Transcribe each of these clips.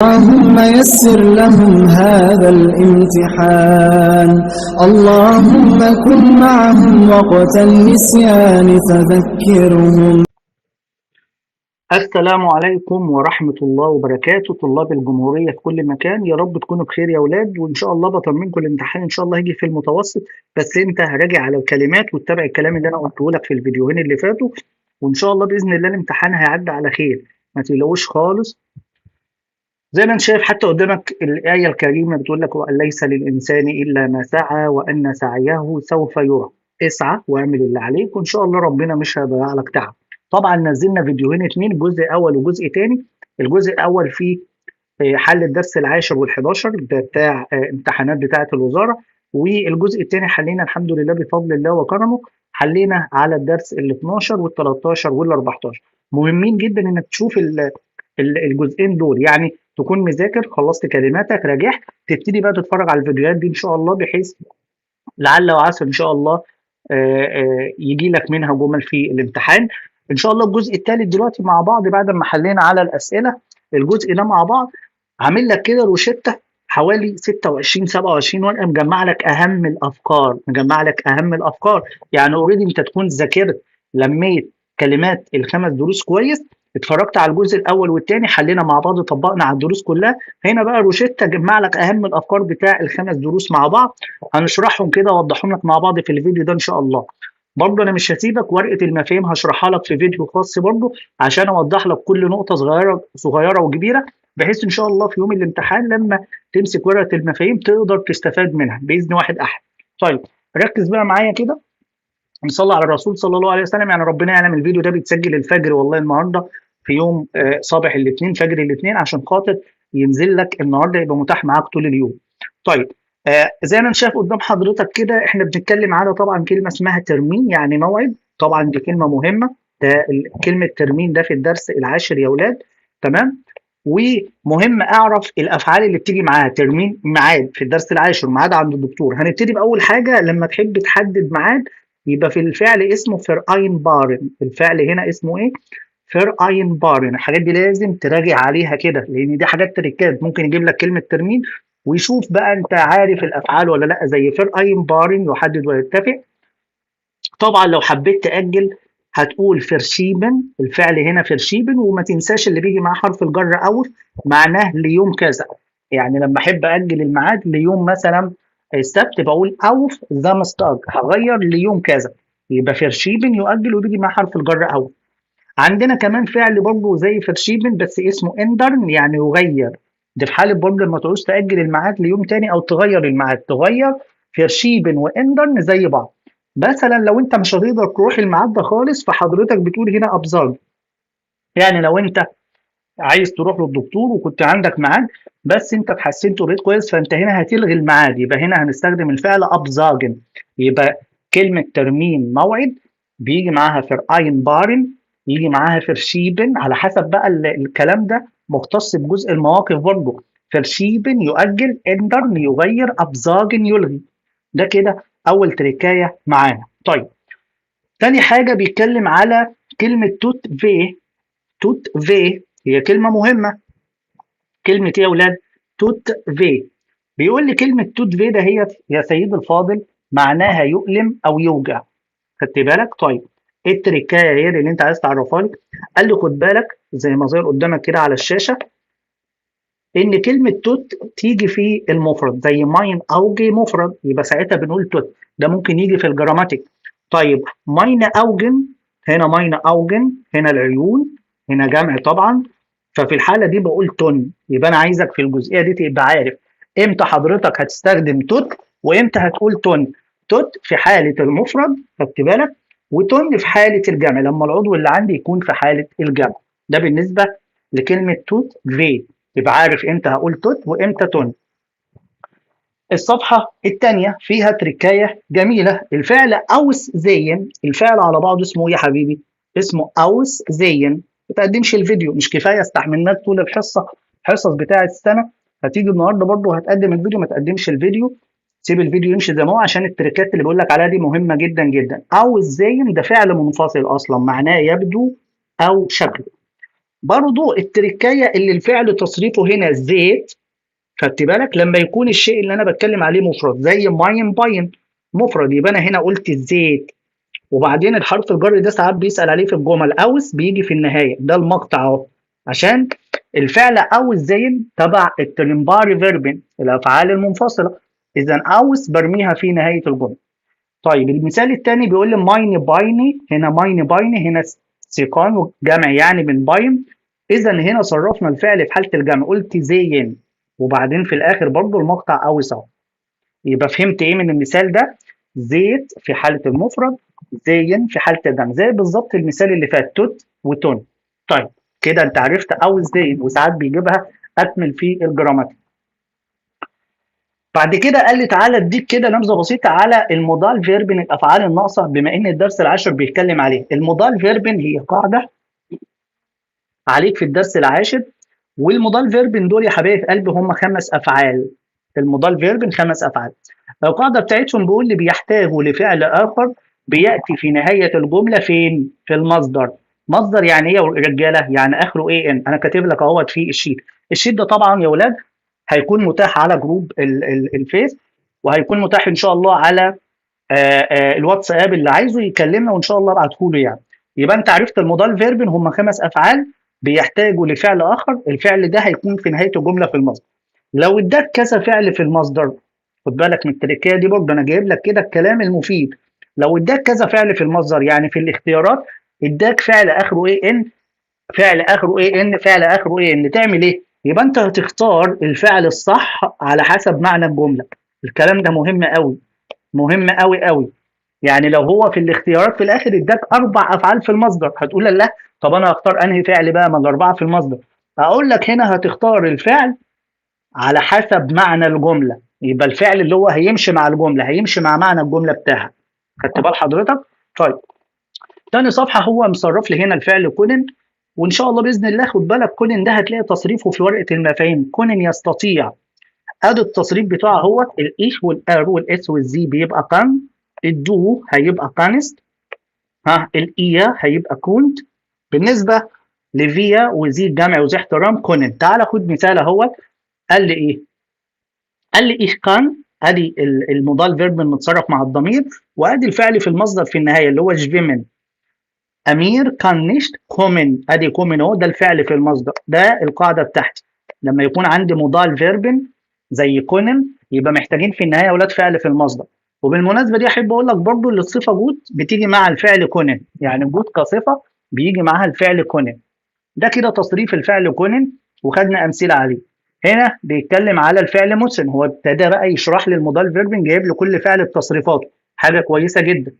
اللهم يسر لهم هذا الامتحان. اللهم كن معهم وقت النسيان فذكرهم. السلام عليكم ورحمة الله وبركاته. طلاب الجمهورية في كل مكان، يا رب تكونوا بخير يا أولاد، وإن شاء الله بطمنكم الامتحان إن شاء الله هيجي في المتوسط. بس أنت راجع على الكلمات واتبع الكلام اللي أنا قلته لك في الفيديوهين اللي فاتوا، وإن شاء الله بإذن الله الامتحان هيعدي على خير، ما تقلقوش خالص. زي ما أنت شايف حتى قدامك الآية الكريمة بتقول لك: وأن ليس للإنسان إلا ما سعى وأن سعيه سوف يرى. اسعى واعمل اللي عليك وإن شاء الله ربنا مش هيضيع لك تعب. طبعا نزلنا فيديوهين اتنين، جزء أول وجزء تاني. الجزء الأول فيه حل الدرس العاشر وال11 بتاع امتحانات بتاعة الوزارة، والجزء الثاني حلينا الحمد لله بفضل الله وكرمه، حلينا على الدرس ال12 وال13 وال14. مهمين جدا انك تشوف الجزئين دول، يعني تكون مذاكر خلصت كلماتك راجعت، تبتدي بقى تتفرج على الفيديوهات دي ان شاء الله، بحيث لعل وعسى ان شاء الله يجي لك منها جمل في الامتحان ان شاء الله. الجزء الثالث دلوقتي مع بعض بعد ما حلينا على الاسئله، الجزء ده مع بعض عامل لك كده روشته حوالي 26 27 ورقه، مجمع لك اهم الافكار، مجمع لك اهم الافكار. يعني اوريدي انت تكون ذاكرت لميت كلمات الخمس دروس كويس، اتفرجت على الجزء الاول والثاني، حلينا مع بعض، طبقنا على الدروس كلها. هنا بقى روشته جمع لك اهم الافكار بتاع الخمس دروس مع بعض، هنشرحهم كده واوضحهم لك مع بعض في الفيديو ده ان شاء الله. برضه انا مش هسيبك، ورقه المفاهيم هشرحها لك في فيديو خاص برضه عشان اوضح لك كل نقطه صغيره صغيره وكبيره، بحيث ان شاء الله في يوم الامتحان لما تمسك ورقه المفاهيم تقدر تستفاد منها باذن واحد احد. طيب ركز بقى معايا كده، نصلي على الرسول صلى الله عليه وسلم. يعني ربنا يعلم الفيديو ده بيتسجل الفجر والله النهارده في يوم صباح الاثنين، فجر الاثنين، عشان خاطر ينزل لك النهارده يبقى متاح معاك طول اليوم. طيب زي ما انت شايف قدام حضرتك كده، احنا بنتكلم على طبعا كلمه اسمها ترمين، يعني موعد. طبعا دي كلمه مهمه، ده كلمه ترمين ده في الدرس العاشر يا اولاد، تمام. ومهم اعرف الافعال اللي بتيجي معاها ترمين. ميعاد في الدرس العاشر، ميعاد عند الدكتور. هنبتدي باول حاجه، لما تحب تحدد ميعاد يبقى في الفعل اسمه فيراين بارن. الفعل هنا اسمه ايه؟ فيراين بارن. الحاجات دي لازم تراجع عليها كده، لان دي حاجات تريكات، ممكن يجيب لك كلمه ترمين ويشوف بقى انت عارف الافعال ولا لا، زي فيراين بارن يحدد ويتفق. طبعا لو حبيت تأجل هتقول فرشيبن، الفعل هنا فرشيبن، وما تنساش اللي بيجي مع حرف الجر أوف، معناه ليوم كذا. يعني لما أحب أجل الميعاد ليوم مثلا السبت بقول أوف زامستاج، هغير ليوم كذا، يبقى فرشيبن يؤجل وبيجي مع حرف الجر أوف. عندنا كمان فعل برضه زي فرشيبن بس اسمه اندرن، يعني يغير. ده في حالة برضه لما تعوز تأجل الميعاد ليوم تاني أو تغير الميعاد، تغير. فرشيبن واندرن زي بعض. مثلا لو انت مش هتقدر تروح الميعاد ده خالص، فحضرتك بتقول هنا ابزاج. يعني لو انت عايز تروح للدكتور وكنت عندك ميعاد بس انت اتحسنت وبقيت كويس، فانت هنا هتلغي الميعاد، يبقى هنا هنستخدم الفعل ابزاجن. يبقى كلمة ترمين موعد بيجي معاها فيراين بارن، يجي معاها فرشيبن، على حسب بقى الكلام ده مختص بجزء المواقف برضه. فرشيبن يؤجل، اندرن يغير، ابزاجن يلغي. ده كده اول تركايه معانا. طيب تاني حاجه بيتكلم على كلمه توت في. توت في هي كلمه مهمه. كلمه ايه يا اولاد؟ توت في. بيقول لي كلمه توت في ده هي يا سيد الفاضل معناها يؤلم او يوجع. خدت بالك؟ طيب ايه التركايه هي اللي انت عايز تعرفها لي؟ قال لي خد بالك زي ما ظهر قدامك كده على الشاشه، ان كلمه توت تيجي في المفرد زي ماين اوجي مفرد، يبقى ساعتها بنقول توت. ده ممكن يجي في الجراماتيك. طيب ماين اوجن، هنا ماين اوجن، هنا العيون، هنا جمع طبعا، ففي الحاله دي بقول تون. يبقى انا عايزك في الجزئيه دي تبقى عارف امتى حضرتك هتستخدم توت وامتى هتقول تون. توت في حاله المفرد، خدت بالك، وتون في حاله الجمع لما العضو اللي عندي يكون في حاله الجمع. ده بالنسبه لكلمه توت في، يبقى عارف امتى هقول توت وامتى تون. الصفحة الثانية فيها تركاية جميلة، الفعل أوس زين. الفعل على بعضه اسمه إيه يا حبيبي؟ اسمه أوس زين. ما تقدمش الفيديو، مش كفاية استحملناك طول الحصة، الحصص بتاعة السنة، هتيجي النهارده برضه هتقدم الفيديو، ما تقدمش الفيديو، سيب الفيديو يمشي زي ما هو، عشان التركات اللي بقول لك عليها دي مهمة جدا جدا. أوس زين ده فعل منفصل أصلا، معناه يبدو أو شكله. برضو التركايه اللي الفعل تصريفه هنا زيت، خدت بالك لما يكون الشيء اللي انا بتكلم عليه مفرد زي ماين باين مفرد، يبقى انا هنا قلت الزيت، وبعدين الحرف الجر ده ساعات بيسأل عليه في الجمل، اوس بيجي في النهايه، ده المقطع اهو، عشان الفعل اوس زين تبع الترمباري فيربن الافعال المنفصله، اذا اوس برميها في نهايه الجمله. طيب المثال الثاني بيقول لي مايني بايني، هنا مايني بايني هنا سيقان وجمع يعني من باين، اذا هنا صرفنا الفعل في حاله الجمع، قلت زين، وبعدين في الاخر برضو المقطع اوس اهو. يبقى فهمت ايه من المثال ده؟ زيت في حاله المفرد، زين في حاله الجمع، زي بالظبط المثال اللي فات توت وتون. طيب كده انت عرفت او زين، وساعات بيجيبها اكمل في الجراماتيك. بعد كده قال لي تعالى اديك كده نبذه بسيطه على المودال فيربن الافعال الناقصه، بما ان الدرس العاشر بيتكلم عليه. المودال فيربن هي قاعده عليك في الدرس العاشر، والمودال فيربن دول يا حبايب قلبي هم 5 افعال. المودال فيربن 5 افعال. القاعده بتاعتهم بيقول لي بيحتاجوا لفعل اخر بياتي في نهايه الجمله فين؟ في المصدر. مصدر يعني ايه يا رجاله؟ يعني اخره ايه ان، انا كاتب لك اهوت في الشيت. الشيت ده طبعا يا اولاد هيكون متاح على جروب الفيس، وهيكون متاح ان شاء الله على الواتساب، اللي عايزه يكلمنا وان شاء الله ابعته له يعني. يبقى انت عرفت المودال فيربن هم 5 افعال بيحتاجوا لفعل اخر، الفعل ده هيكون في نهايه الجمله في المصدر. لو اداك كذا فعل في المصدر، خد بالك من التركيه دي برضه، انا جايب لك كده الكلام المفيد. لو اداك كذا فعل في المصدر، يعني في الاختيارات اداك فعل اخره ايه ان، فعل اخره ايه ان، فعل اخره ايه ان، تعمل ايه؟ يبقى انت هتختار الفعل الصح على حسب معنى الجمله. الكلام ده مهم قوي، مهم قوي قوي. يعني لو هو في الاختيارات في الاخر اداك 4 افعال في المصدر، هتقول لا طب انا هختار انهي فعل بقى ما الاربعه في المصدر؟ اقول لك هنا هتختار الفعل على حسب معنى الجمله، يبقى الفعل اللي هو هيمشي مع الجمله، هيمشي مع معنى الجمله بتاعها. خدت بال حضرتك؟ طيب تاني صفحه هو مصرف لي هنا الفعل كونن، وان شاء الله باذن الله خد بالك كونن ده هتلاقي تصريفه في ورقه المفاهيم، كونن يستطيع. ادي التصريف بتاعه هو الايش والار والاس والزي بيبقى كان، الدو هيبقى كانست، ها الايا هيبقى كونت. بالنسبه لفيا وزي الجمع وزي احترام كونن. تعال خد مثال اهوت. قال لي ايه؟ قال لي ايش كان، ادي المودال فيرب المتصرف مع الضمير، وادي الفعل في المصدر في النهايه اللي هو جفيمن. امير كان نيشت كومن، ادي كومن اهو، ده الفعل في المصدر، ده القاعده بتاعتي. لما يكون عندي مودال فيربن زي كونن يبقى محتاجين في النهايه اولاد فعل في المصدر. وبالمناسبه دي احب اقول لك برضو ان الصفه جود بتيجي مع الفعل كونن، يعني جود كصفه بيجي معاها الفعل كونن. ده كده تصريف الفعل كونن، وخدنا امثله عليه. هنا بيتكلم على الفعل مسن، هو ابتدى بقى يشرح لي المودال فيربن، جايب لي كل فعل بتصريفاته، حاجه كويسه جدا.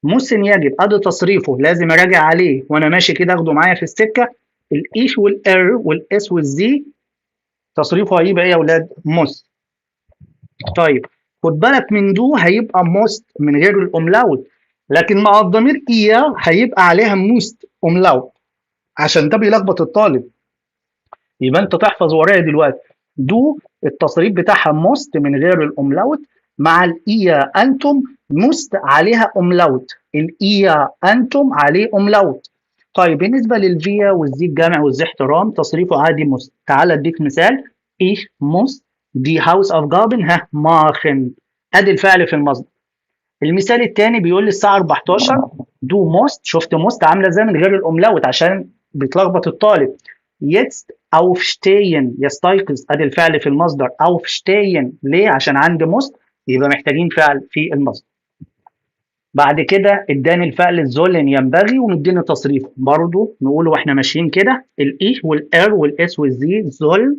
مسن يجب ادي تصريفه لازم اراجع عليه وانا ماشي كده اخده معايا في السكه. الايش والار والاس والزي تصريفه هيبقى ايه يا اولاد؟ مس. طيب خد بالك من دو هيبقى موست من غير الاملاوت، لكن مع الضمير اياه هيبقى عليها موست املاوت، عشان ده بيلخبط الطالب. يبقى انت تحفظ ورايا دلوقتي، دو التصريف بتاعها موست من غير الاملاوت، مع الايا انتم موست عليها املاوت، الايا انتم عليه املاوت. طيب بالنسبه للفيا والزي الجامع والزي احترام تصريفه عادي موست. تعال اديك مثال. ايش موست دي هاوس اوف جاربن ها ماخن، ادي الفعل في المصدر. المثال الثاني بيقول لي الساعه 14 دو موست، شفت موست عامله ازاي من غير الاملاوت عشان بيتلخبط الطالب. يتست aufstehen يستيقظ، ادي الفعل في المصدر. aufstehen ليه؟ عشان عندي موست، يبقى محتاجين فعل في المصدر. بعد كده اداني الفعل الزولن ينبغي، ومديني تصريفه برضه نقوله واحنا ماشيين كده. الاي والار والاس والزي زول،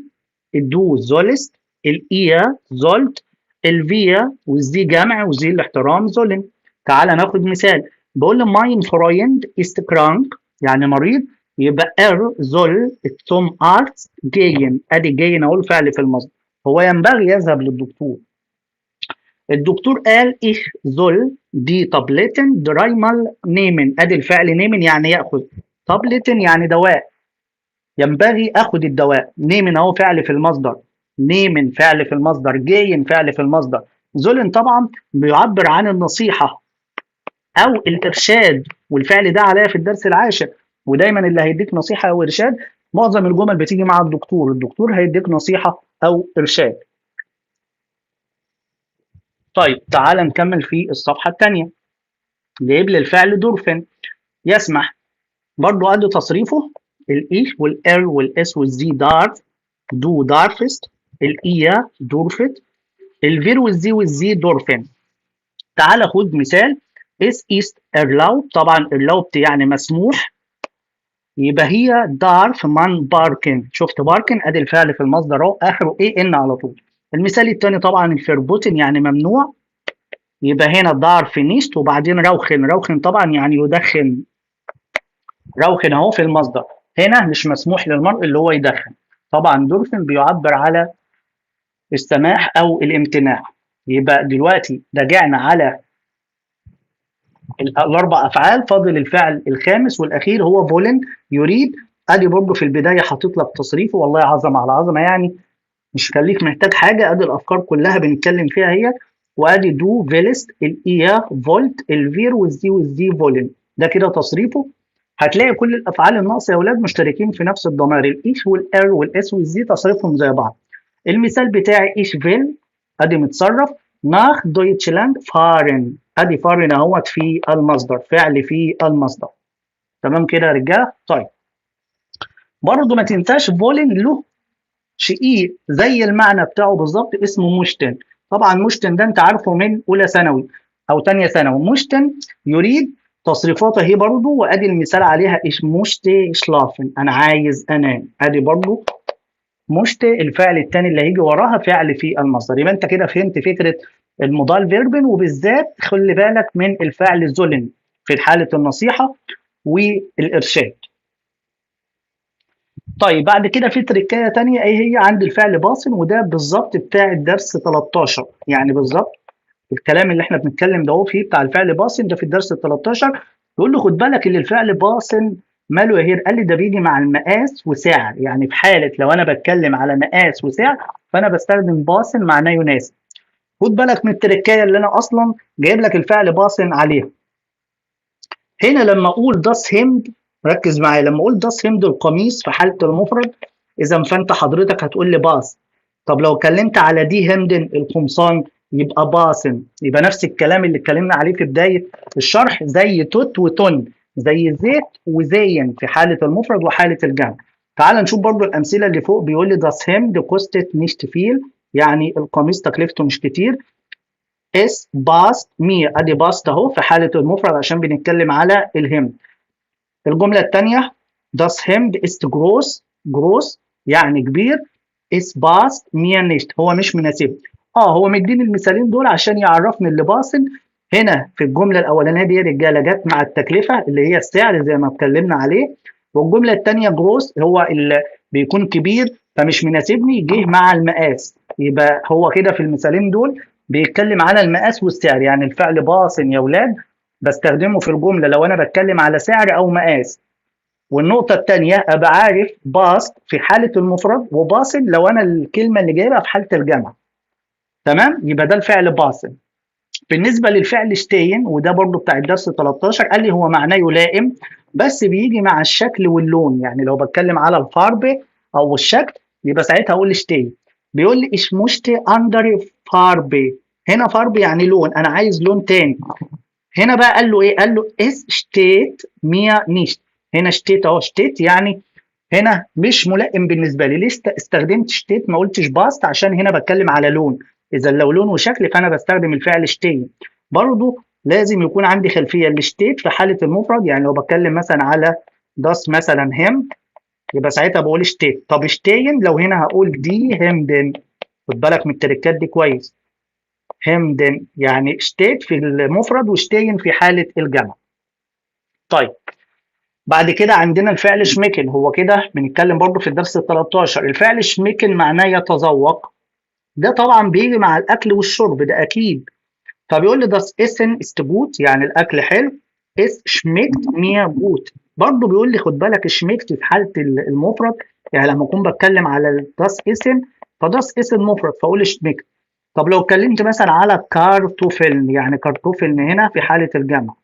الدو زولست، الايا زولت، الفيا والزي جمع وزي الاحترام زولن. تعال ناخد مثال. بقول له ماين فرويند است كرانك يعني مريض، يبقى ار زول ثم ارتس جاين، ادي جاين اهو الفعل في المصدر، هو ينبغي يذهب للدكتور. الدكتور قال ich soll die Tabletten dreimal nehmen، ادي الفعل nehmen يعني ياخذ، Tabletten يعني دواء، ينبغي اخذ الدواء. nehmen اهو فعل في المصدر، nehmen فعل في المصدر، gehen فعل في المصدر. sollen طبعا بيعبر عن النصيحه او الارشاد، والفعل ده عليا في الدرس العاشر، ودايما اللي هيديك نصيحه او ارشاد معظم الجمل بتيجي مع الدكتور، الدكتور هيديك نصيحة أو إرشاد. طيب تعال نكمل في الصفحة الثانية. جايب لي الفعل دورفين، يسمح. برضو ادي تصريفه: الاي والار والاس والزي دارف، دو دارفست، الايا دورفت، الفير والزي والزي دورفين. تعال خد مثال: اس ايست ارلاوب، طبعا ارلاوبت يعني مسموح، يبقى هي دارف مان باركن. شفت باركن ادي الفعل في المصدر اهو، اخره اي ان على طول. المثال الثاني طبعا الفيربوتن يعني ممنوع، يبقى هنا دارف نيست، وبعدين روخن، روخن طبعا يعني يدخن، روخن اهو في المصدر. هنا مش مسموح للمرء اللي هو يدخن. طبعا دولفين بيعبر على السماح او الامتناع. يبقى دلوقتي رجعنا على الاربع افعال، فاضل الفعل الخامس والاخير هو فولن، يريد. ادي برضه في البدايه حاطط لك تصريفه، والله عظمه على عظمه يعني، مش خليك محتاج حاجه، ادي الافكار كلها بنتكلم فيها هي. وادي دو فيلست، الايا فولت، الفير والزي والزي فولن، ده كده تصريفه. هتلاقي كل الافعال الناقصه يا اولاد مشتركين في نفس الضمائر، الايش والار والاس والزي تصريفهم زي بعض. المثال بتاعي ايش فيل، ادي متصرف. ناخ دويتشلاند فارن، ادي فارن اهوت في المصدر، فعل في المصدر. تمام كده يا رجاله؟ طيب برضه ما تنساش فولن له شقيق زي المعنى بتاعه بالظبط، اسمه مشتن. طبعا مشتن ده انت عارفه من اولى ثانوي او ثانيه ثانوي. مشتن يريد، تصريفاته هي برضه، وادي المثال عليها ايش مشتي شلافن، انا عايز انام. ادي برضه مشتي الفعل الثاني اللي هيجي وراها فعل في المصدر. يبقى انت كده فهمت فكره المضال فيربن، وبالذات خلي بالك من الفعل زولن في حاله النصيحه والارشاد. طيب بعد كده في تركايه تانية، ايه هي؟ عند الفعل باصن، وده بالظبط بتاع الدرس 13، يعني بالظبط الكلام اللي احنا بنتكلم ده هو فيه بتاع الفعل باصن ده في الدرس ال 13. يقول له خد بالك ان الفعل باصن ماله يا هير؟ قال لي ده بيجي مع المقاس وسعر، يعني في حاله لو انا بتكلم على مقاس وسعر فانا بستخدم باصن معناه يناسب. خد بالك من التركايه اللي انا اصلا جايب لك الفعل باصن عليها. هنا لما اقول داس هيمد، ركز معايا، لما اقول داس هيمد القميص في حاله المفرد، اذا فانت حضرتك هتقول لي باص. طب لو اتكلمت على دي هيمدن القمصان يبقى باصن. يبقى نفس الكلام اللي اتكلمنا عليه في بدايه الشرح، زي توت وتون، زي زيت وزين في حاله المفرد وحاله الجمع. تعال نشوف برضو الامثله اللي فوق. بيقول لي داس هيمد كوستت نيشت فيل، يعني القميص تكلفته مش كتير. اس باست مي، ادي باست اهو في حاله المفرد عشان بنتكلم على الهمد. الجمله الثانيه das Hemd ist groß، groß يعني كبير. is passt mir nicht، هو مش مناسب. هو مديني المثالين دول عشان يعرفني اللي باصن. هنا في الجمله الاولانيه دي رجاله جت مع التكلفه اللي هي السعر زي ما اتكلمنا عليه، والجمله الثانيه جروس هو اللي بيكون كبير فمش مناسبني، جه مع المقاس. يبقى هو كده في المثالين دول بيتكلم على المقاس والسعر، يعني الفعل باصن يا ولاد بستخدمه في الجمله لو انا بتكلم على سعر او مقاس. والنقطة الثانية أبقى عارف باست في حالة المفرد وباصن لو أنا الكلمة اللي جايبها في حالة الجمع. تمام؟ يبقى ده الفعل باصن. بالنسبة للفعل شتين، وده برضو بتاع الدرس 13، قال لي هو معناه يلائم، بس بيجي مع الشكل واللون. يعني لو بتكلم على الفاربة أو الشكل يبقى ساعتها أقول شتين. بيقول لي إيش مشتي أندر فاربة، هنا فاربة يعني لون، أنا عايز لون تاني. هنا بقى قال له ايه؟ قال له اس شتيت ميا نيشت. هنا شتيت اهو، شتيت يعني هنا مش ملائم بالنسبه لي. ليه استخدمت شتيت ما قلتش باست؟ عشان هنا بتكلم على لون، اذا لو لون وشكل فانا بستخدم الفعل شتين. برضو لازم يكون عندي خلفيه للشتيت في حاله المفرد، يعني لو بتكلم مثلا على داس مثلا هم يبقى ساعتها بقول شتيت. طب شتين لو هنا هقول دي همدن. خد بالك من التركات دي كويس. همدن يعني شتيت في المفرد وشتين في حالة الجمع. طيب بعد كده عندنا الفعل شميكن، هو كده بنتكلم برضو في الدرس ال 13. الفعل شميكن معناه يتذوق، ده طبعا بيجي مع الأكل والشرب ده أكيد. فبيقول لي das Essen ist gut يعني الأكل حلو. es schmeckt mir gut، برضو بيقول لي خد بالك شميكت في حالة المفرد، يعني لما أكون بتكلم على das Essen فداس Essen مفرد فأقول شميكت. طب لو اتكلمت مثلا على كارتوفلن، يعني كارتوفلن هنا في حالة الجمع،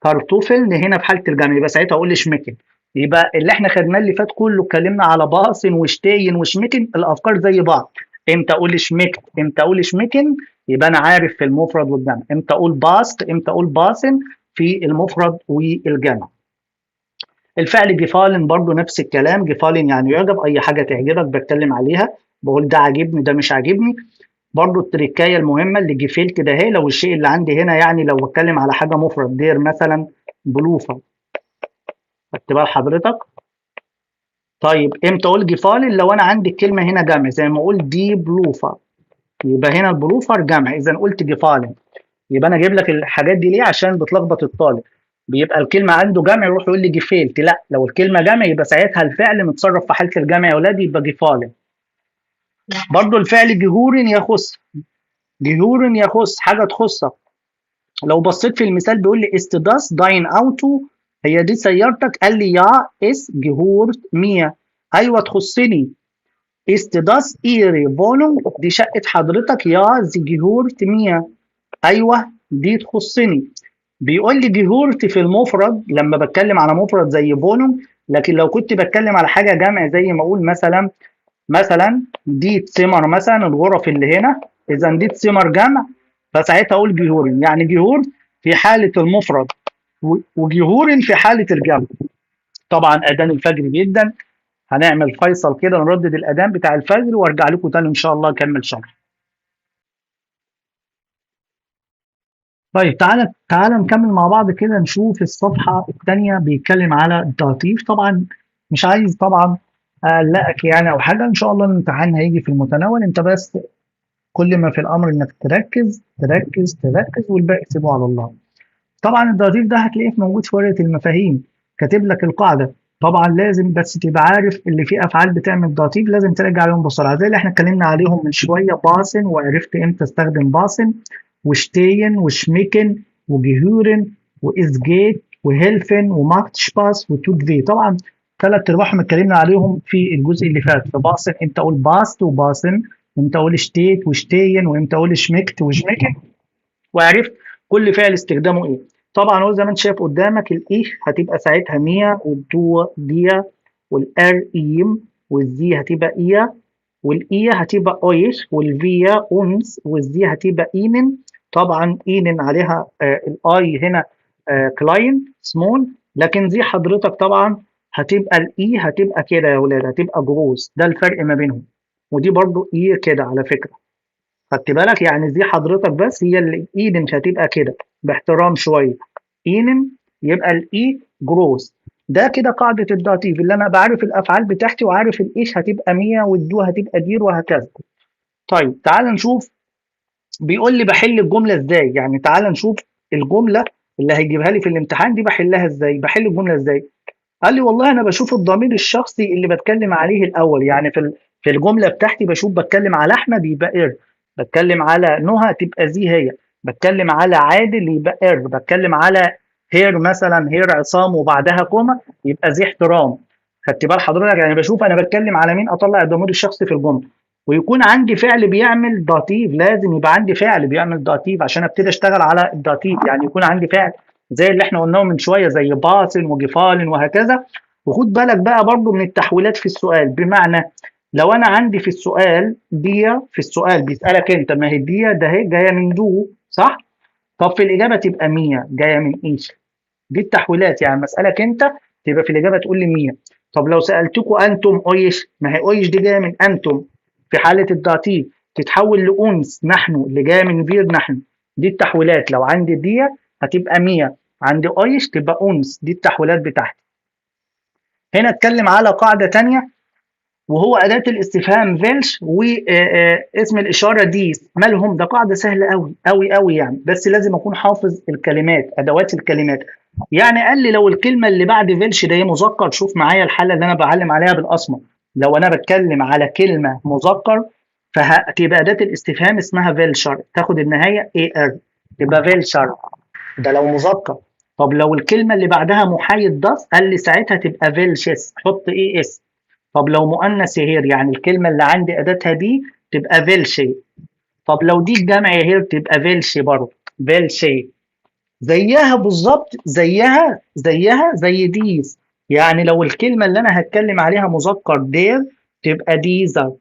كارتوفلن هنا في حالة الجمع، يبقى ساعتها أقول شميكن. يبقى اللي احنا خدناه اللي فات كله اتكلمنا على باصن وشتاين وشمكن، الافكار زي بعض. امتى اقول شمكت، امتى اقول شمكن، يبقى انا عارف في المفرد والجمع. امتى اقول باست، امتى اقول باسن في المفرد والجمع. الفعل جيفالن برضو نفس الكلام، جيفالن يعني يعجب، اي حاجه تعجبك بتكلم عليها، بقول ده عاجبني ده مش عاجبني. برضو التركايه المهمه اللي جيفيلت ده، هي لو الشيء اللي عندي هنا يعني لو بتكلم على حاجه مفرد، دير مثلا بلوفه، خدت بال حضرتك. طيب امتى اقول جيفالن؟ لو انا عندي الكلمه هنا جمع، زي ما اقول دي بلوفر، يبقى هنا البلوفر جمع، اذا قلت جيفالن. يبقى انا اجيب لك الحاجات دي ليه؟ عشان بتلخبط الطالب، بيبقى الكلمه عنده جمع يروح يقول لي جيفيلت، لا، لو الكلمه جمع يبقى ساعتها الفعل متصرف في حاله الجمع يا اولاد، يبقى جيفالن. برضو الفعل جهورن يخص، جهورن يخص حاجه تخصك. لو بصيت في المثال بيقول لي استداس داين اوتو، هي دي سيارتك؟ قال لي يا اس جهورت مية، ايوه تخصني. Ist das Ihre Wohnung؟ دي شقة حضرتك؟ يا زي جهورت مية، أيوه دي تخصني. بيقول لي جهورت في المفرد لما بتكلم على مفرد زي فولوم، لكن لو كنت بتكلم على حاجة جمع زي ما أقول مثلا دي تسمر، مثلا الغرف اللي هنا، إذا دي تسمر جمع، فساعتها أقول جهورن. يعني جهور في حالة المفرد وجهورن في حالة الجمع. طبعا أذان الفجر جدا، هنعمل فيصل كده نردد الاذان بتاع الفجر وارجع لكم تاني ان شاء الله اكمل شرح. طيب تعالى نكمل مع بعض كده، نشوف الصفحه الثانيه بيتكلم على التعطيف. طبعا مش عايز طبعا اقلقك يعني او حاجه، ان شاء الله الامتحان هيجي في المتناول، انت بس كل ما في الامر انك تركز تركز تركز والباقي سيبه على الله. طبعا الدراسيف ده هتلاقيه موجود في ورقه المفاهيم، كاتب لك القاعده. طبعا لازم بس تبقى عارف اللي فيه افعال بتعمل داتيف لازم تراجع عليهم بسرعه، زي اللي احنا اتكلمنا عليهم من شويه، باسن وعرفت امتى استخدم باسن، وشتين وشميكن وجهورن وازجيت وهيلفن وماكت شباس وتوت في. طبعا ثلاث ارباعهم اتكلمنا عليهم في الجزء اللي فات. في باسن امتى اقول باست وباسن، امتى اقول شتيت وشتين، وامتى اقول شميكت وشميكن، وعرفت كل فعل استخدامه ايه. طبعا هو زي ما انت شايف قدامك، الايه هتبقى ساعتها مية، والدو ديا، والار ايم، والزي هتبقى ايا، والايه هتبقى اويش، والفيا اونس، والزي هتبقى اينن. طبعا اينن عليها الاي هنا كلاين سمول، لكن زي حضرتك طبعا هتبقى الاي هتبقى كده يا اولاد، هتبقى جروس، ده الفرق ما بينهم. ودي برضو ايه كده على فكره، خدت بالك؟ يعني دي حضرتك بس هي اللي ايدن هتبقى كده باحترام شويه، اينن يبقى الاي جروس. ده كده قاعده الداتيف، اللي انا بعرف الافعال بتاعتي وعارف الايش هتبقى 100 والدو هتبقى دير وهكذا. طيب تعال نشوف، بيقول لي بحل الجمله ازاي. يعني تعال نشوف الجمله اللي هيجيبها لي في الامتحان دي بحلها ازاي، بحل الجمله ازاي. قال لي والله انا بشوف الضمير الشخصي اللي بتكلم عليه الاول، يعني في الجمله بتاعتي بشوف بتكلم على احمد يبقى ار، بتكلم على نهى تبقى زي هي، بتكلم على عادل يبقى ار، بتكلم على هير مثلا هير عصام وبعدها كوما يبقى زي احترام. خدت بال حضرتك؟ يعني بشوف انا بتكلم على مين، اطلع الضمير الشخصي في الجمله. ويكون عندي فعل بيعمل داتيف، لازم يبقى عندي فعل بيعمل داتيف عشان ابتدي اشتغل على الداتيف. يعني يكون عندي فعل زي اللي احنا قلناه من شويه، زي باطن وجفال وهكذا. وخد بالك بقى برضو من التحويلات في السؤال، بمعنى لو انا عندي في السؤال دي، في السؤال بيسالك انت، ما هي دي ده هي جايه من دو صح؟ طب في الاجابه تبقى 100 جايه من ايش؟ دي التحويلات، يعني مسالك انت تبقى في الاجابه تقول لي 100. طب لو سالتكوا انتم ايش، ما هي ايش دي جايه من انتم، في حاله الداتيف تتحول لانس نحن اللي جايه من فير نحن. دي التحويلات، لو عندي دي هتبقى 100، عندي ايش تبقى انس، دي التحويلات بتاعتي. هنا اتكلم على قاعده تانية، وهو اداه الاستفهام فيلش واسم الاشاره ديس، مالهم؟ ده قاعده سهله قوي قوي قوي يعني، بس لازم اكون حافظ الكلمات، ادوات الكلمات. يعني قال لي لو الكلمه اللي بعد فيلش ده مذكر، شوف معايا الحاله اللي انا بعلم عليها بالاسمر، لو انا بتكلم على كلمه مذكر فهتبقى اداه الاستفهام اسمها فيلشر، تاخد النهايه اي ار، تبقى فيلشر، ده لو مذكر. طب لو الكلمه اللي بعدها محايد ضف، قال لي ساعتها تبقى فيلشس، حط اي اس. طب لو مؤنث هير، يعني الكلمه اللي عندي اداتها دي تبقى فيلشي. طب لو دي الجمع هير تبقى فيلشي برضه، فيلشي. زيها بالظبط، زيها زي ديز. يعني لو الكلمة اللي أنا هتكلم عليها مذكر دير تبقى ديزر.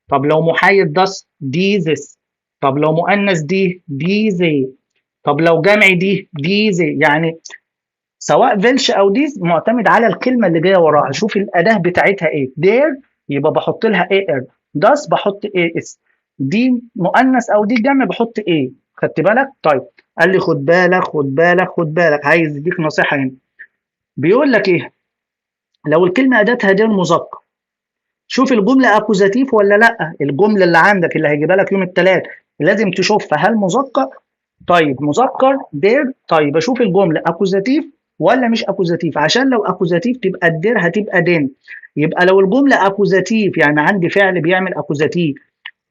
طب لو محايد داس ديزس. طب لو مؤنث ديزي. طب لو جمع ديزي. يعني سواء فيلش او ديز معتمد على الكلمه اللي جايه وراها. شوف الاداه بتاعتها ايه. دير يبقى بحط لها اي ار. داس بحط اي اس. دي مؤنث او دي جمع بحط ايه. خدت بالك؟ طيب قال لي خد بالك خد بالك خد بالك، عايز يديك نصيحه هنا. بيقول لك ايه؟ لو الكلمه اداتها دير مذكر، شوف الجمله اكوزاتيف ولا لا. الجمله اللي عندك اللي هيجيبها لك يوم الثلاث لازم تشوفها هل مذكر. طيب مذكر دير. طيب اشوف الجمله اكوزاتيف ولا مش اكوزاتيف، عشان لو اكوزاتيف تبقى الدير هتبقى دين. يبقى لو الجمله اكوزاتيف يعني عندي فعل بيعمل اكوزاتيف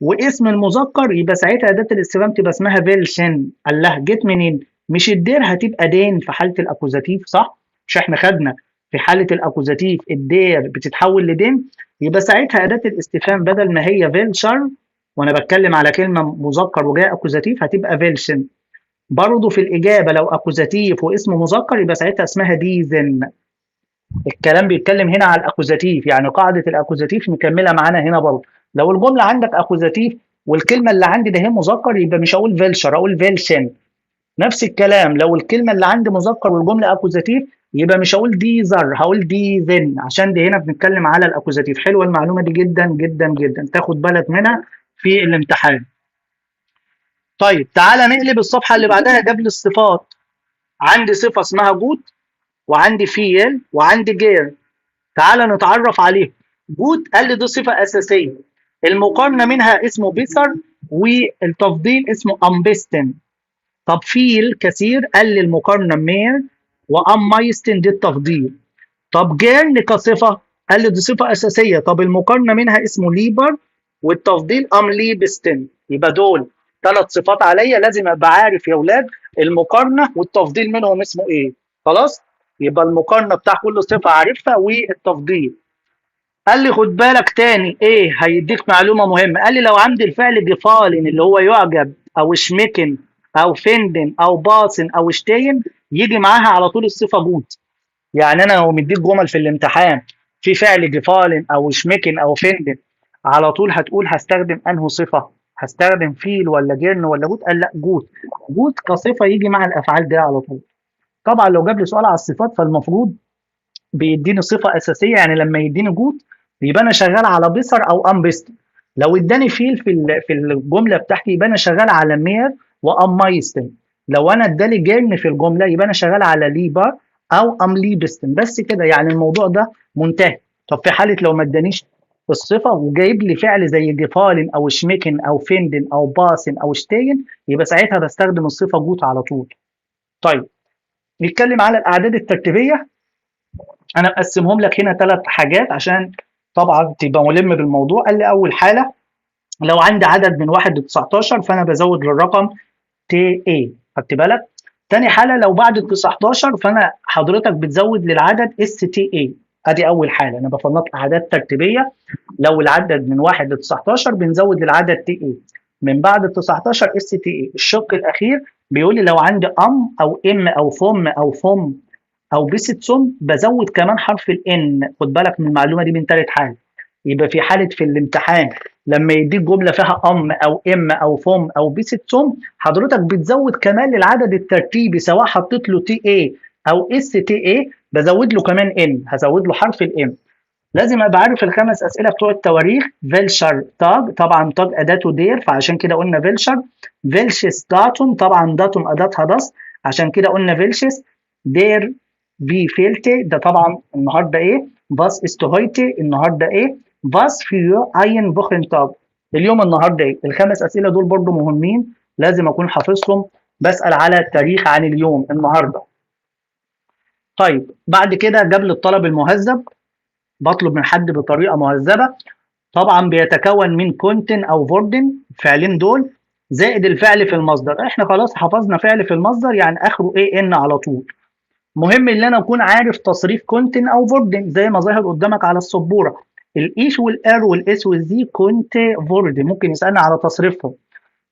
واسم المذكر، يبقى ساعتها اداه الاستفهام تبقى اسمها فيلشن. الله، جت منين؟ مش الدير هتبقى دين في حاله الاكوزاتيف، صح؟ مش احنا خدنا في حاله الاكوزاتيف الدير بتتحول لدين؟ يبقى ساعتها اداه الاستفهام بدل ما هي فيلشر وانا بتكلم على كلمه مذكر وجايه اكوزاتيف هتبقى فيلشن. برضه في الإجابة لو أكوزاتيف واسم مذكر يبقى ساعتها اسمها ديزن. الكلام بيتكلم هنا على الأكوزاتيف، يعني قاعدة الأكوزاتيف مكملة معانا هنا برضه. لو الجملة عندك أكوزاتيف والكلمة اللي عندي ده هي مذكر يبقى مش هقول فيلشر، أقول فيلشن. نفس الكلام لو الكلمة اللي عندي مذكر والجملة أكوزاتيف يبقى مش هقول ديزر، هقول ديزن، عشان دي هنا بنتكلم على الأكوزاتيف. حلوة المعلومة دي جدا جدا جدا، تاخد بالك منها في الامتحان. طيب تعالى نقلب الصفحة اللي بعدها. جاب لي الصفات. عندي صفة اسمها جود، وعندي فيل، وعندي جير. تعال نتعرف عليه. جود قال لي دي صفة أساسية، المقارنة منها اسمه بيسر، والتفضيل اسمه أمبستن. طب فيل كثير قال لي المقارنة مير، وأمايستن دي التفضيل. طب جير كصفة قال لي دي صفة أساسية، طب المقارنة منها اسمه ليبر، والتفضيل أم ليبستن. يبقى دول ثلاث صفات عليا لازم ابقى عارف يا اولاد المقارنه والتفضيل منهم اسمه ايه. خلاص، يبقى المقارنه بتاع كل صفه عارفها والتفضيل. قال لي خد بالك تاني ايه، هيديك معلومه مهمه. قال لي لو عندي الفعل جفالن اللي هو يعجب او شمكن او فندن او باصن او شتين يجي معاها على طول الصفه جود. يعني انا لو مديك جمل في الامتحان في فعل جفالن او شمكن او فندن، على طول هتقول هستخدم انه صفه، هستخدم فيل ولا جيرن ولا جود؟ قال لا جود. جود كصفه يجي مع الافعال دي على طول. طبعا لو جاب لي سؤال على الصفات فالمفروض بيديني صفه اساسيه، يعني لما يديني جود يبقى انا شغال على بيسر او ام بيست. لو اداني فيل في الجمله بتاعتي يبقى انا شغال على مير وام مايستن. لو انا ادالي جيرن في الجمله يبقى انا شغال على ليبر او ام ليبستن. بس كده، يعني الموضوع ده منتهي. طب في حاله لو ما ادانيش الصفه وجايب لي فعل زي جفالن او شميكن او فندن او باسن او شتين، يبقى ساعتها بستخدم الصفه جوت على طول. طيب نتكلم على الاعداد الترتيبيه. انا مقسمهم لك هنا ثلاث حاجات عشان طبعا تبقى ملم بالموضوع. قال لي اول حاله لو عندي عدد من 1 ل 19 فانا بزود للرقم تي اي. خدت بالك؟ تاني حاله لو بعد ال 19 فانا حضرتك بتزود للعدد اس تي اي. ادي اول حاله، انا بفنط اعداد ترتيبيه. لو العدد من 1 ل 19 بنزود للعدد تي اي، من بعد ال 19 اس تي اي. الشق الاخير بيقول لي لو عندي ام او ام او فم او فم او بيست سم بزود كمان حرف الان. خد بالك من المعلومه دي من ثالث حاله. يبقى في حاله في الامتحان لما يديك جمله فيها ام او ام او فم او بيست سم حضرتك بتزود كمان للعدد الترتيبي، سواء حطيت له تي اي او اس تي اي بزود له كمان ان، هزود له حرف الام. لازم ابقى عارف الخمس اسئله بتوع التواريخ. فيلشر تاج، طبعا تاج اداته دير فعشان كده قلنا فيلشر. فيلشس داتوم، طبعا داتوم اداتها داس عشان كده قلنا فيلشس. دير في فيلتي، ده طبعا النهارده ايه. فاس است هويتي، النهارده ايه. فاس فيو اين بوخن تاج، اليوم النهارده ايه. الخمس اسئله دول برضو مهمين لازم اكون حافظهم. بسال على التاريخ عن اليوم النهارده. طيب بعد كده جاب لي الطلب المهذب، بطلب من حد بطريقه مهذبه. طبعا بيتكون من كونتن او فوردن، الفعلين دول زائد الفعل في المصدر. احنا خلاص حفظنا فعل في المصدر يعني اخره ايه ان على طول. مهم ان انا اكون عارف تصريف كونتن او فوردن زي ما ظاهر قدامك على السبوره. الايش والار والاس والزي كونت فورد، ممكن يسالني على تصريفهم.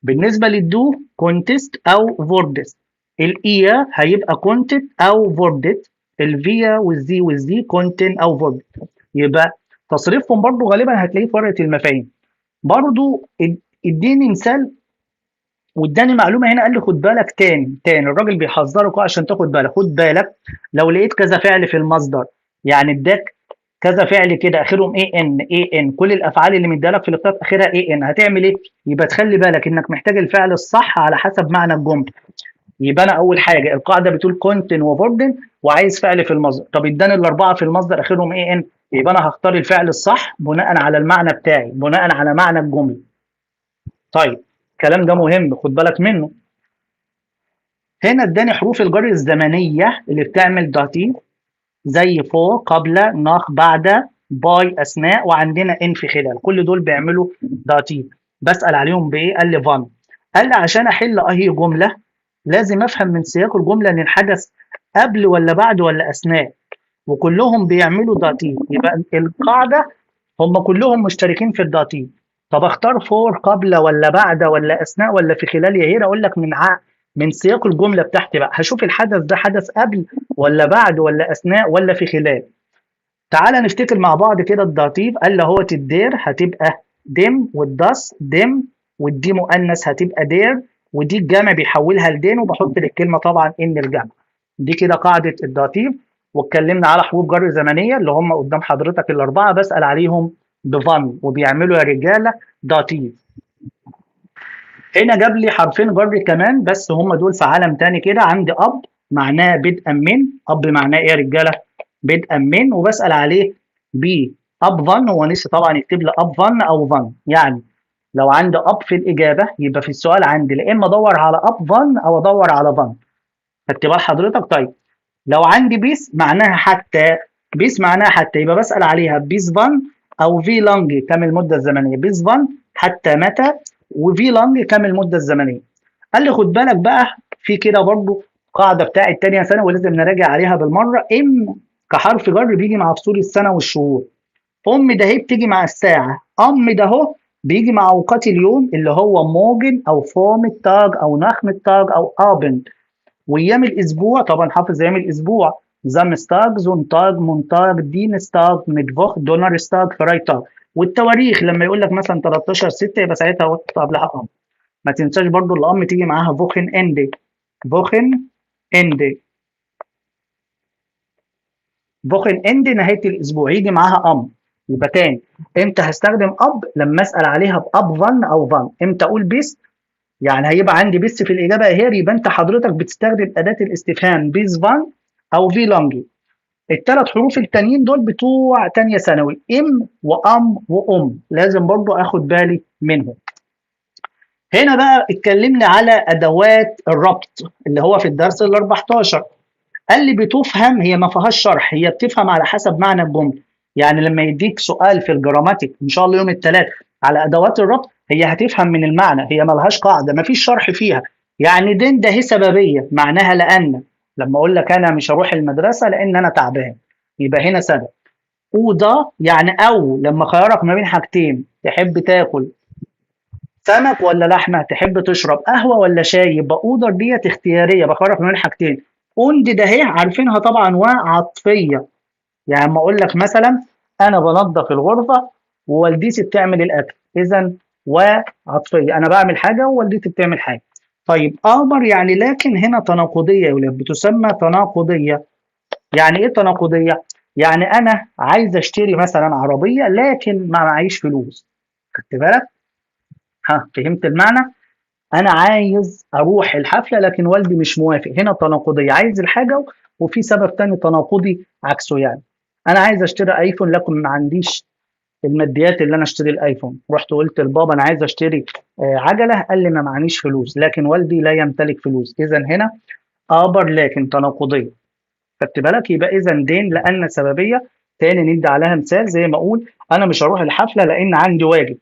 بالنسبه للدو كونتست او فوردست. الايا هيبقى كونتت او فوردت. الفيا والزي والزي كونتين او فيرب. يبقى تصريفهم برضو غالبا هتلاقيه في ورقه المفاهيم. برضو اديني مثال واداني معلومه هنا، قال لي خد بالك تاني الراجل بيحذرك أهو عشان تاخد بالك. خد بالك لو لقيت كذا فعل في المصدر، يعني اداك كذا فعل كده اخرهم اي ان كل الافعال اللي مديها لك في الاختيار اخرها اي ان، هتعمل ايه؟ يبقى تخلي بالك انك محتاج الفعل الصح على حسب معنى الجمله. يبقى انا اول حاجه القاعده بتقول كونتن وفوردن وعايز فعل في المصدر، طب اداني الاربعه في المصدر اخرهم اي ان، يبقى انا هختار الفعل الصح بناء على المعنى بتاعي، بناء على معنى الجمله. طيب الكلام ده مهم خد بالك منه. هنا اداني حروف الجر الزمنيه اللي بتعمل داتيف، زي فوق، قبل، ناق، بعد، باي، اثناء، وعندنا ان في خلال، كل دول بيعملوا داتيف. بسال عليهم بايه؟ قال لي فان. قال لي عشان احل اي جمله لازم افهم من سياق الجمله ان الحدث قبل ولا بعد ولا اثناء، وكلهم بيعملوا داتيف. يبقى القاعده هم كلهم مشتركين في الداتيف. طب اختار فور قبل ولا بعد ولا اثناء ولا في خلال؟ يا هنا اقول لك من سياق الجمله بتاعتي بقى هشوف الحدث ده حدث قبل ولا بعد ولا اثناء ولا في خلال. تعالى نفتكر مع بعض كده الداتيف. قال له هو الدير هتبقى دم، والدس دم، والدي مؤنث هتبقى دير، ودي الجمع بيحولها لدين وبحط للكلمه طبعا ان الجمع. دي كده قاعده الداتيف. واتكلمنا على حروف جر زمنيه اللي هم قدام حضرتك الاربعه، بسال عليهم بفن وبيعملوا يا رجاله داتيف. هنا جاب لي حرفين جر كمان بس هم دول في عالم تاني كده. عندي اب معناه بدءا من، اب معناه ايه يا رجاله؟ بدءا من، وبسال عليه ب اب ظن. هو نسي طبعا يكتب لي اب ظن او ظن، يعني لو عندي اب في الاجابه يبقى في السؤال عندي لا اما ادور على اب ظن او ادور على ظن. خدت بال حضرتك؟ طيب لو عندي بيس معناها حتى، بيس معناها حتى، يبقى بسال عليها بيس فان او في لونج كم المده الزمنيه. بيس فان حتى متى، وفي لونج كم المده الزمنيه. قال لي خد بالك بقى في كده برضو قاعده بتاعت تانية ثانوي ولازم نراجع عليها بالمره. ام كحرف جر بيجي مع فصول السنه والشهور. ام ده هي بتيجي مع الساعه. ام ده هو بيجي مع اوقات اليوم اللي هو موجن او فوم التاج او نخم التاج او ابن. وايام الاسبوع طبعا حافظ ايام الاسبوع: زامستاج، زونتاج، مونتاج، دينستاج، ميدفوخ، دونرستاج، فرايتاج. والتواريخ لما يقول لك مثلا 13/6 يبقى ساعتها وقت قبلها ام. ما تنساش برضو الام تيجي معاها فوخن اندي. فوخن اندي. فوخن اندي نهايه الاسبوع يجي معاها ام. يبقى تاني امتى هستخدم اب؟ لما اسال عليها باب فان او فان. امتى اقول بيس؟ يعني هيبقى عندي بيس في الاجابه اهي، يبقى انت حضرتك بتستخدم اداه الاستفهام بيس فان او في لونجي. الثلاث حروف التانيين دول بتوع تانية ثانوي، ام وام وام، لازم برضو اخد بالي منهم. هنا بقى اتكلمنا على ادوات الربط اللي هو في الدرس ال 14. قال لي بتفهم، هي ما فيهاش شرح، هي بتفهم على حسب معنى الجمله. يعني لما يديك سؤال في الجراماتيك ان شاء الله يوم الثلاث على ادوات الربط، هي هتفهم من المعنى، هي ما لهاش قاعده، ما فيش شرح فيها. يعني دين ده هي سببيه معناها لان، لما اقول لك انا مش هروح المدرسه لان انا تعبان يبقى هنا سبب. وده يعني او لما خيارك ما بين حاجتين، تحب تاكل سمك ولا لحمه، تحب تشرب قهوه ولا شاي، يبقى اوردر ديت اختياريه بخرج ما بين حاجتين. اوند ده هي عارفينها طبعا وعطفيه. يعني اما اقول لك مثلا انا بنظف الغرفه ووالدتي بتعمل الاكل، اذا وعطفيه، انا بعمل حاجه ووالدتي بتعمل حاجه. طيب امر يعني لكن هنا تناقضيه يا ولاد، بتسمى تناقضيه. يعني ايه تناقضيه؟ يعني انا عايز اشتري مثلا عربيه لكن ما معيش فلوس. خدت بالك؟ ها فهمت المعنى؟ انا عايز اروح الحفله لكن والدي مش موافق، هنا تناقضيه، عايز الحاجه وفي سبب تاني تناقضي عكسه. يعني انا عايز اشتري ايفون لكن ما عنديش الماديات اللي انا اشتري الايفون، رحت قلت لبابا انا عايز اشتري عجله، قال لي ما معنيش فلوس، لكن والدي لا يمتلك فلوس، اذا هنا ابر لكن تناقضيه. خدت بالك؟ يبقى اذا دين لان سببيه. تاني ندي عليها مثال زي ما اقول انا مش هروح الحفله لان عندي واجب،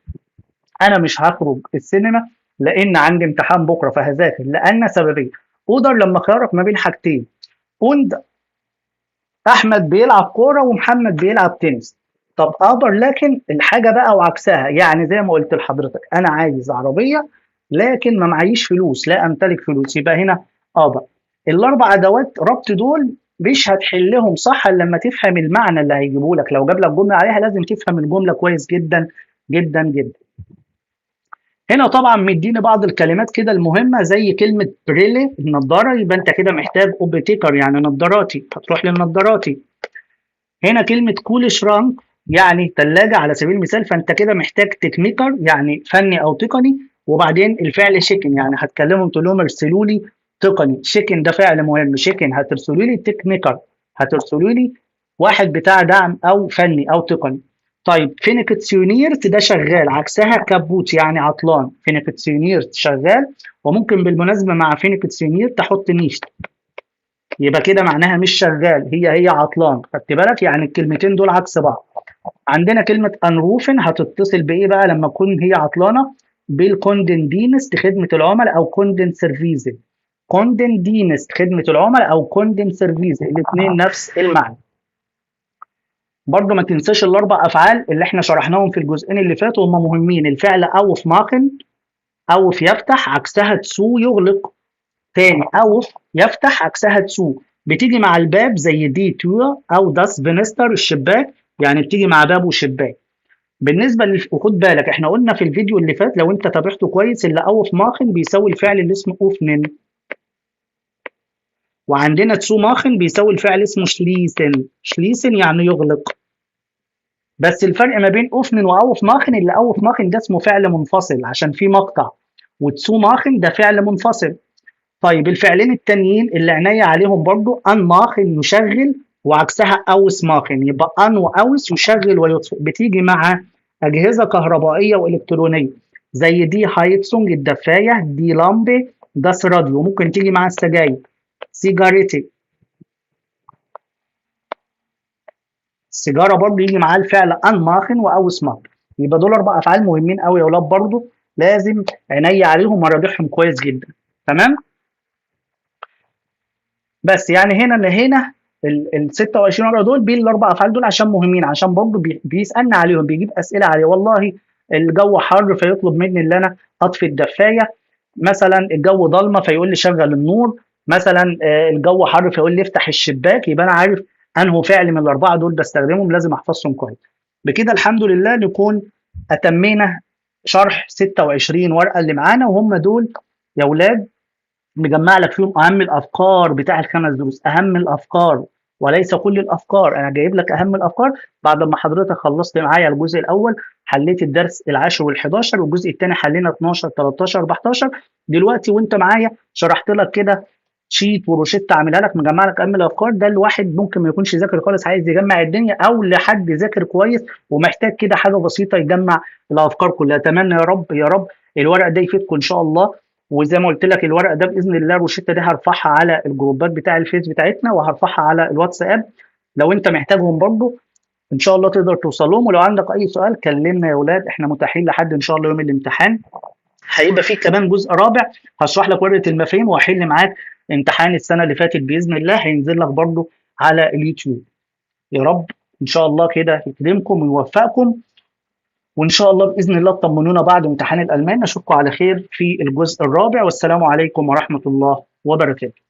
انا مش هخرج السينما لان عندي امتحان بكره فهذاكر لان سببيه. اقدر لما خيارك ما بين حاجتين، und احمد بيلعب كوره ومحمد بيلعب تنس. طب اقدر لكن الحاجه بقى وعكسها، يعني زي ما قلت لحضرتك انا عايز عربيه لكن ما معيش فلوس، لا امتلك فلوس، يبقى هنا اقدر. الاربع ادوات ربط دول مش هتحلهم صح الا لما تفهم المعنى اللي هيجيبه لك. لو جاب لك جمله عليها لازم تفهم الجمله كويس جدا جدا جدا. هنا طبعا مديني بعض الكلمات كده المهمه زي كلمه بريلي النضاره، يبقى انت كده محتاج اوبتيكر يعني نضاراتي، هتروح للنضاراتي. هنا كلمه كول شرانك يعني ثلاجه على سبيل المثال، فانت كده محتاج تكنيكر يعني فني او تقني. وبعدين الفعل شيكن يعني هتكلمهم تقول لهم ارسلوا لي تقني، شيكن ده فعل مهم، شيكن هترسلوا لي تكنيكر، هترسلوا لي واحد بتاع دعم او فني او تقني. طيب فينيكتسيونيرت ده شغال، عكسها كبوت يعني عطلان. فينيكتسيونيرت شغال، وممكن بالمناسبه مع فينيكتسيونيرت تحط نيش، يبقى كده معناها مش شغال، هي عطلان. خدت بالك؟ يعني الكلمتين دول عكس بعض. عندنا كلمة أنروفن هتتصل بإيه بقى لما تكون هي عطلانة؟ بالكوندن دينست خدمة العملاء أو كوندن سيرفيز. كوندن دينست خدمة العملاء أو كوندن سيرفيز، الاثنين نفس المعنى. برضه ما تنساش الأربع أفعال اللي احنا شرحناهم في الجزئين اللي فاتوا، هم مهمين. الفعل أوف ماخن، أوف يفتح عكسها تسو يغلق. تاني أوف يفتح عكسها تسو، بتيجي مع الباب زي دي تور أو داس فينستر الشباك، يعني بتيجي مع باب وشباك. بالنسبه وخد بالك احنا قلنا في الفيديو اللي فات لو انت تابعته كويس اللي اوف ماخن بيساوي الفعل اللي اسمه اوفنن، وعندنا تسو ماخن بيساوي الفعل اسمه شليسن. شليسن يعني يغلق. بس الفرق ما بين اوفنن واوف ماخن اللي اوف ماخن ده اسمه فعل منفصل عشان فيه مقطع، وتسو ماخن ده فعل منفصل. طيب الفعلين التانيين اللي عينيا عليهم برضو ان ماخن يشغل وعكسها اوس ماخن، يبقى ان واوس يشغل ويطفئ، بتيجي مع اجهزه كهربائيه والكترونيه زي دي هايتسونج الدفايه، دي لامبي داس راديو. ممكن تيجي مع السجاير سيجاريتي، السيجاره برضو يجي معاه الفعل ان ماخن واوس ماخن. يبقى دول اربع افعال مهمين قوي يا اولاد، برضو لازم عينيا عليهم وراجعهم كويس جدا. تمام. بس يعني هنا ال 26 ورقه دول بالاربع افعال دول عشان مهمين، عشان برضه بيسالنا عليهم، بيجيب اسئله عليه. والله الجو حر فيطلب مني ان انا اطفي الدفايه، مثلا الجو ضلمه فيقول لي شغل النور، مثلا الجو حر فيقول لي افتح الشباك. يبقى انا عارف انه فعل من الاربعه دول بستخدمهم، لازم احفظهم كويس. بكده الحمد لله نكون اتمينا شرح 26 ورقه اللي معانا، وهم دول يا اولاد مجمع لك فيهم اهم الافكار بتاع الخمس دروس، اهم الافكار وليس كل الافكار. انا جايب لك اهم الافكار بعد ما حضرتك خلصت معايا الجزء الاول، حليت الدرس العاشر وال11، والجزء الثاني حلينا 12 13 14. دلوقتي وانت معايا شرحت لك كده شيت وروشته عاملها لك مجمع لك اهم الافكار. ده الواحد ممكن ما يكونش ذاكر خالص عايز يجمع الدنيا، او لحد ذاكر كويس ومحتاج كده حاجه بسيطه يجمع الافكار كلها. اتمنى يا رب يا رب الورق ده يفيدكم ان شاء الله. وزي ما قلت لك الورق ده باذن الله الروشته دي هرفعها على الجروبات بتاع الفيس بتاعتنا، وهرفعها على الواتساب لو انت محتاجهم برضو ان شاء الله تقدر توصل لهم. ولو عندك اي سؤال كلمنا يا اولاد، احنا متاحين لحد ان شاء الله يوم الامتحان. هيبقى فيه كمان جزء رابع هشرح لك ورقه المفاهيم وهحل معاك امتحان السنه اللي فاتت باذن الله، هينزل لك برضو على اليوتيوب. يا رب ان شاء الله كده يكرمكم ويوفقكم، وان شاء الله باذن الله تطمنونا بعد امتحان الالمان. اشوفكم على خير في الجزء الرابع، والسلام عليكم ورحمه الله وبركاته.